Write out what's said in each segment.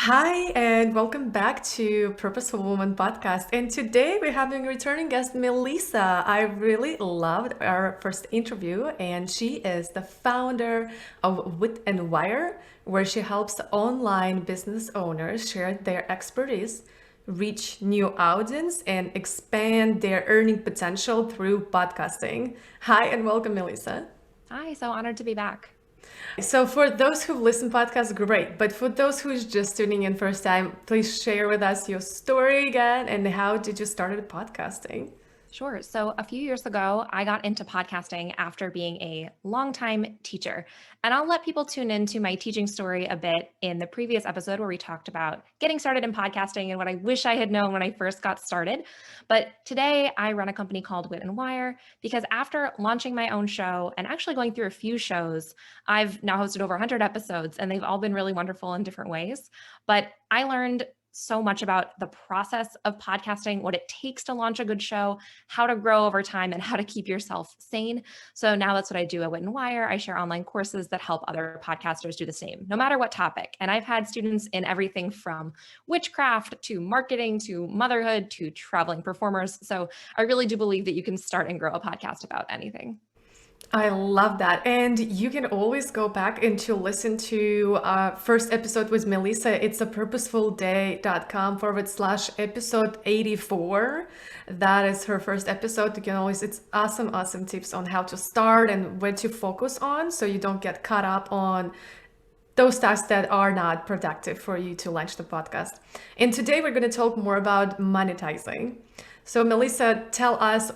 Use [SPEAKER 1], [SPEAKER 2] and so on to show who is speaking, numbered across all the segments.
[SPEAKER 1] Hi, and welcome back to Purposeful Woman podcast. And today we're having a returning guest, Melissa. I really loved our first interview, and she is the founder of Wit and Wire, where she helps online business owners share their expertise, reach new audience, and expand their earning potential through podcasting. Hi, and welcome, Melissa.
[SPEAKER 2] Hi, so honored to be back.
[SPEAKER 1] So for those who've listened podcasts, great. But for those who's just tuning in first time, please share with us your story again and how did you start podcasting?
[SPEAKER 2] Sure. So a few years ago, I got into podcasting after being a longtime teacher. And I'll let people tune into my teaching story a bit in the previous episode where we talked about getting started in podcasting and what I wish I had known when I first got started. But today I run a company called Wit and Wire because after launching my own show and actually going through a few shows, I've now hosted over 100 episodes and they've all been really wonderful in different ways. But I learned so much about the process of podcasting, what it takes to launch a good show, how to grow over time, and how to keep yourself sane. So now that's what I do at Wit and Wire. I share online courses that help other podcasters do the same, no matter what topic. And I've had students in everything from witchcraft to marketing to motherhood to traveling performers. So I really do believe that you can start and grow a podcast about anything.
[SPEAKER 1] I love that. And you can always go back and to listen to first episode with Melissa. It's a purposefulday.com/episode 84. That is her first episode. You can always, it's awesome tips on how to start and where to focus on so you don't get caught up on those tasks that are not productive for you to launch the podcast. And today we're going to talk more about monetizing. So Melissa, tell us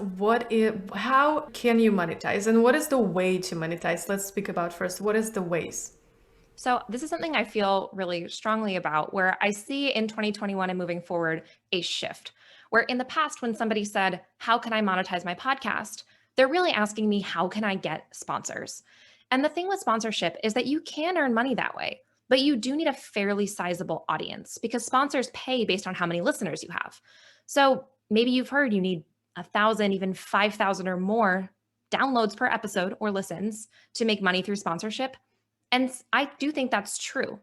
[SPEAKER 1] how can you monetize and what is the way to monetize? Let's speak about first, what is the ways?
[SPEAKER 2] So, this is something I feel really strongly about where I see in 2021 and moving forward a shift. Where in the past, when somebody said, how can I monetize my podcast? They're really asking me, how can I get sponsors? And the thing with sponsorship is that you can earn money that way, but you do need a fairly sizable audience because sponsors pay based on how many listeners you have. So, maybe you've heard you need 1,000, even 5,000 or more downloads per episode or listens to make money through sponsorship. And I do think that's true.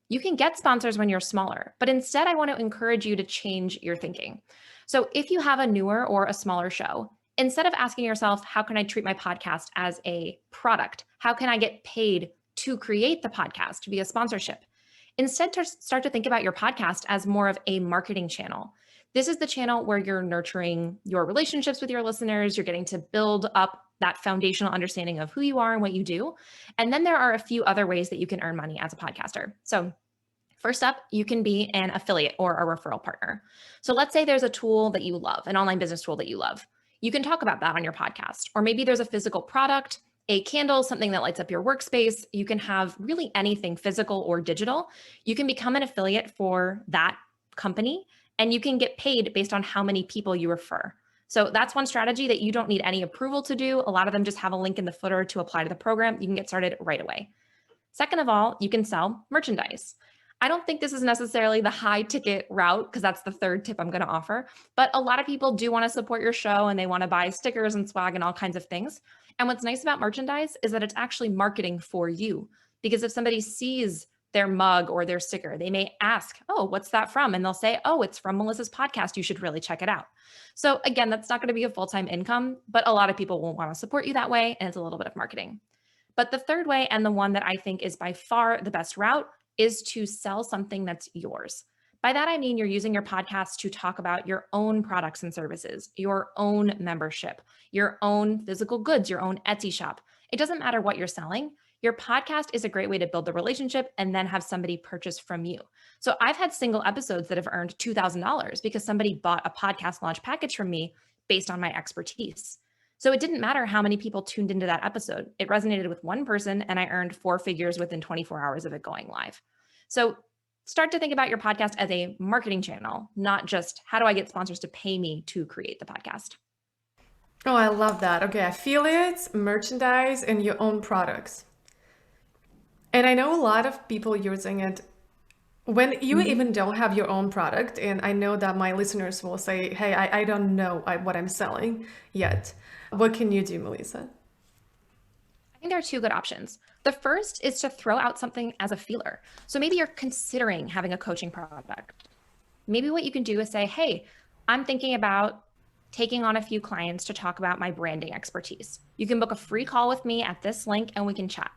[SPEAKER 2] You can get sponsors when you're smaller, but instead, I want to encourage you to change your thinking. So, if you have a newer or a smaller show, instead of asking yourself, how can I treat my podcast as a product? How can I get paid to create the podcast via sponsorship? Instead, to start to think about your podcast as more of a marketing channel. This is the channel where you're nurturing your relationships with your listeners. You're getting to build up that foundational understanding of who you are and what you do. And then there are a few other ways that you can earn money as a podcaster. So, first up, you can be an affiliate or a referral partner. So, let's say there's a tool that you love, an online business tool that you love. You can talk about that on your podcast. Or maybe there's a physical product, a candle, something that lights up your workspace. You can have really anything physical or digital. You can become an affiliate for that company and you can get paid based on how many people you refer. So that's one strategy that you don't need any approval to do. A lot of them just have a link in the footer to apply to the program. You can get started right away. Second of all, you can sell merchandise. I don't think this is necessarily the high ticket route because that's the third tip I'm going to offer. But a lot of people do want to support your show and they want to buy stickers and swag and all kinds of things. And what's nice about merchandise is that it's actually marketing for you. Because if somebody sees their mug or their sticker, they may ask, oh, what's that from? And they'll say, oh, it's from Melissa's podcast. You should really check it out. So again, that's not going to be a full-time income, but a lot of people will want to support you that way. And it's a little bit of marketing. But the third way, and the one that I think is by far the best route, is to sell something that's yours. By that, I mean you're using your podcast to talk about your own products and services, your own membership, your own physical goods, your own Etsy shop. It doesn't matter what you're selling. Your podcast is a great way to build the relationship and then have somebody purchase from you. So I've had single episodes that have earned $2,000 because somebody bought a podcast launch package from me based on my expertise. So it didn't matter how many people tuned into that episode. It resonated with one person and I earned 4 figures within 24 hours of it going live. So start to think about your podcast as a marketing channel, not just how do I get sponsors to pay me to create the podcast.
[SPEAKER 1] Oh, I love that. Okay, affiliates, merchandise, and your own products. And I know a lot of people using it when you even don't have your own product. And I know that my listeners will say, hey, I don't know what I'm selling yet. What can you do, Melissa?
[SPEAKER 2] there are two good options. The first is to throw out something as a feeler. So maybe you're considering having a coaching product. Maybe what you can do is say, hey, I'm thinking about taking on a few clients to talk about my branding expertise. You can book a free call with me at this link and we can chat.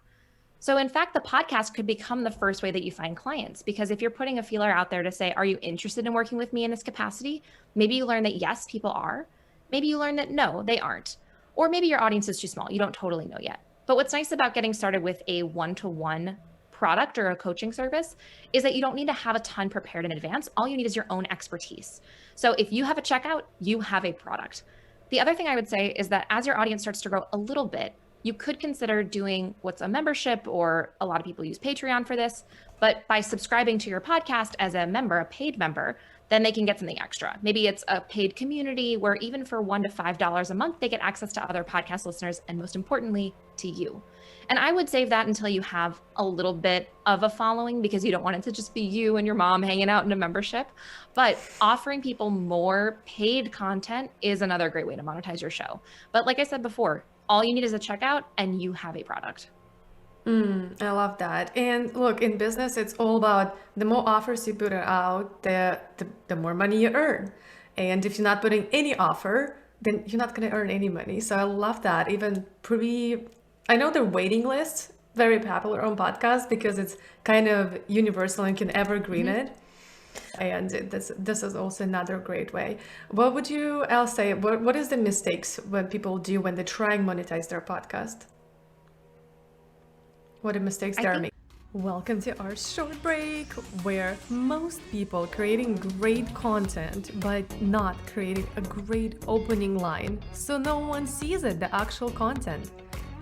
[SPEAKER 2] So in fact, the podcast could become the first way that you find clients, because if you're putting a feeler out there to say, are you interested in working with me in this capacity? Maybe you learn that yes, people are. Maybe you learn that no, they aren't. Or maybe your audience is too small. You don't totally know yet. But what's nice about getting started with a one-to-one product or a coaching service is that you don't need to have a ton prepared in advance. All you need is your own expertise. So if you have a checkout, you have a product. The other thing I would say is that as your audience starts to grow a little bit, you could consider doing what's a membership, or a lot of people use Patreon for this, but by subscribing to your podcast as a member, a paid member, then they can get something extra. Maybe it's a paid community where even for $1 to $5 a month, they get access to other podcast listeners, and most importantly, to you. And I would save that until you have a little bit of a following, because you don't want it to just be you and your mom hanging out in a membership. But offering people more paid content is another great way to monetize your show. But like I said before, all you need is a checkout and you have a product.
[SPEAKER 1] I love that. And look, in business, it's all about the more offers you put out, the more money you earn. And if you're not putting any offer, then you're not going to earn any money. So I love that. I know the waiting list, very popular on podcasts because it's kind of universal and can evergreen it. And this is also another great way. What would you else say? What is the mistakes when people do when they try and monetize their podcast? What are mistakes they are making? Welcome to our short break, where most people creating great content but not creating a great opening line, so no one sees it, the actual content.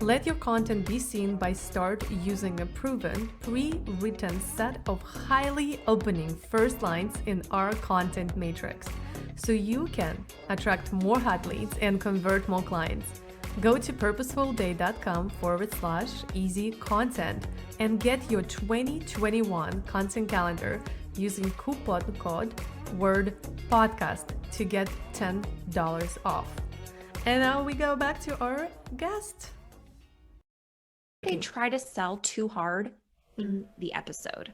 [SPEAKER 1] Let your content be seen by start using a proven, pre-written set of highly opening first lines in our content matrix, so you can attract more hot leads and convert more clients. Go to purposefulday.com/easy content and get your 2021 content calendar using coupon code word podcast to get $10 off. And now we go back to our guest.
[SPEAKER 2] They try to sell too hard in the episode.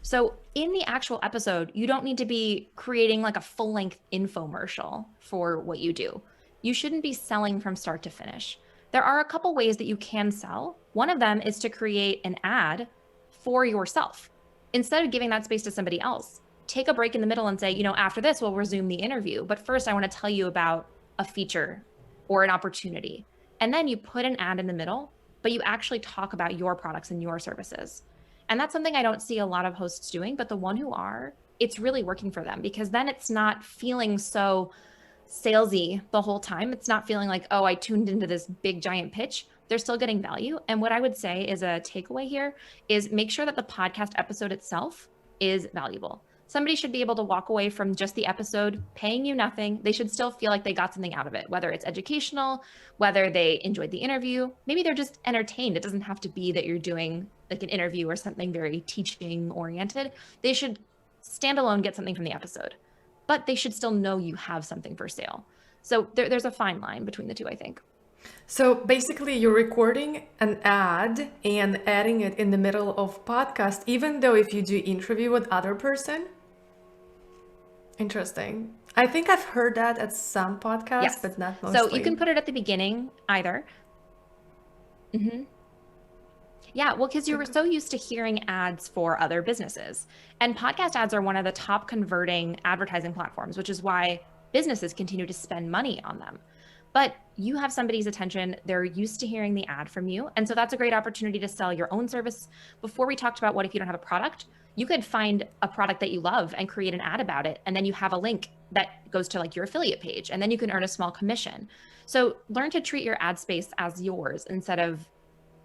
[SPEAKER 2] So in the actual episode, you don't need to be creating like a full-length infomercial for what you do. You shouldn't be selling from start to finish. There are a couple ways that you can sell. One of them is to create an ad for yourself. Instead of giving that space to somebody else, take a break in the middle and say, after this, we'll resume the interview. But first, I want to tell you about a feature or an opportunity. And then you put an ad in the middle, but you actually talk about your products and your services. And that's something I don't see a lot of hosts doing, but the one who are, it's really working for them, because then it's not feeling so salesy the whole time. It's not feeling like, oh, I tuned into this big giant pitch. They're still getting value. And what I would say is a takeaway here is make sure that the podcast episode itself is valuable. Somebody should be able to walk away from just the episode paying you nothing. They should still feel like they got something out of it, whether it's educational, whether they enjoyed the interview. Maybe they're just entertained. It doesn't have to be that you're doing like an interview or something very teaching oriented. They should stand alone, get something from the episode, but they should still know you have something for sale. So there's a fine line between the two, I think.
[SPEAKER 1] So basically you're recording an ad and adding it in the middle of podcast, even though if you do interview with other person. Interesting. I think I've heard that at some podcasts,
[SPEAKER 2] Yes.
[SPEAKER 1] but not mostly.
[SPEAKER 2] So you can put it at the beginning either. Yeah, well, because you were so used to hearing ads for other businesses. And podcast ads are one of the top converting advertising platforms, which is why businesses continue to spend money on them. But you have somebody's attention, they're used to hearing the ad from you. And so that's a great opportunity to sell your own service. Before we talked about what if you don't have a product, you could find a product that you love and create an ad about it. And then you have a link that goes to like your affiliate page, and then you can earn a small commission. So learn to treat your ad space as yours instead of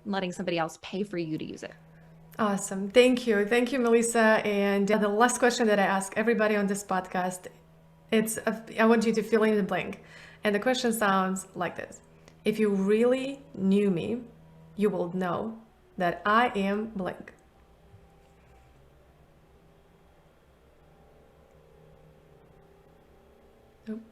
[SPEAKER 2] letting somebody else pay for you to use it.
[SPEAKER 1] Awesome. Thank you. Thank you, Melissa. And the last question that I ask everybody on this podcast, I want you to fill in the blank. And the question sounds like this. If you really knew me, you will know that I am blank.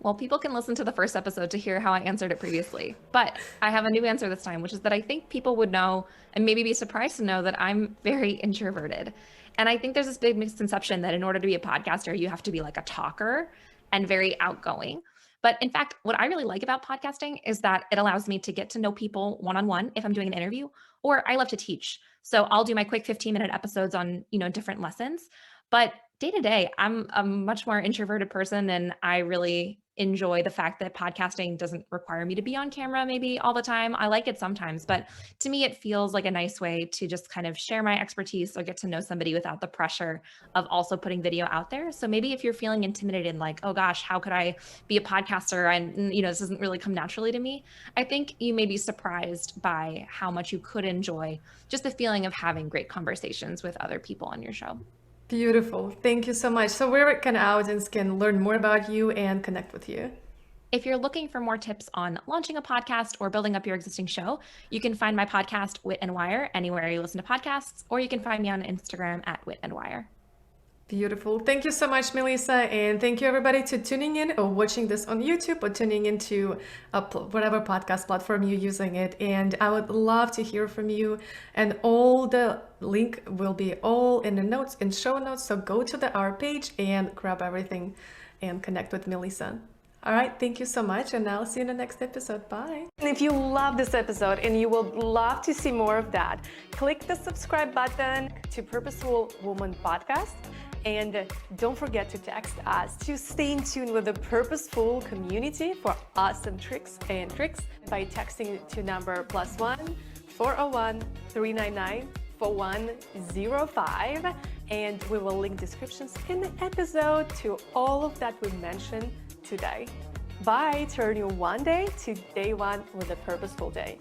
[SPEAKER 2] Well, people can listen to the first episode to hear how I answered it previously. But I have a new answer this time, which is that I think people would know and maybe be surprised to know that I'm very introverted. And I think there's this big misconception that in order to be a podcaster, you have to be like a talker and very outgoing. But in fact, what I really like about podcasting is that it allows me to get to know people one-on-one if I'm doing an interview, or I love to teach. So I'll do my quick 15-minute episodes on, different lessons. But day to day, I'm a much more introverted person, and I really enjoy the fact that podcasting doesn't require me to be on camera maybe all the time. I like it sometimes, but to me, it feels like a nice way to just kind of share my expertise or get to know somebody without the pressure of also putting video out there. So maybe if you're feeling intimidated, like, oh gosh, how could I be a podcaster? And, this doesn't really come naturally to me. I think you may be surprised by how much you could enjoy just the feeling of having great conversations with other people on your show.
[SPEAKER 1] Beautiful. Thank you so much. So where can our audience can learn more about you and connect with you?
[SPEAKER 2] If you're looking for more tips on launching a podcast or building up your existing show, you can find my podcast, Wit and Wire, anywhere you listen to podcasts, or you can find me on Instagram at Wit and Wire.
[SPEAKER 1] Beautiful. Thank you so much, Melissa. And thank you everybody to tuning in or watching this on YouTube or tuning into whatever podcast platform you're using it. And I would love to hear from you. And all the link will be all in the notes, in show notes. So go to our page and grab everything and connect with Melissa. All right, thank you so much, and I'll see you in the next episode. Bye. And if you love this episode and you would love to see more of that, click the subscribe button to Purposeful Woman Podcast. And don't forget to text us to stay in tune with the Purposeful community for awesome tricks by texting to number +1 401 399 4105. And we will link descriptions in the episode to all of that we mentioned today. Bye. Turn your one day to day one with a purposeful day.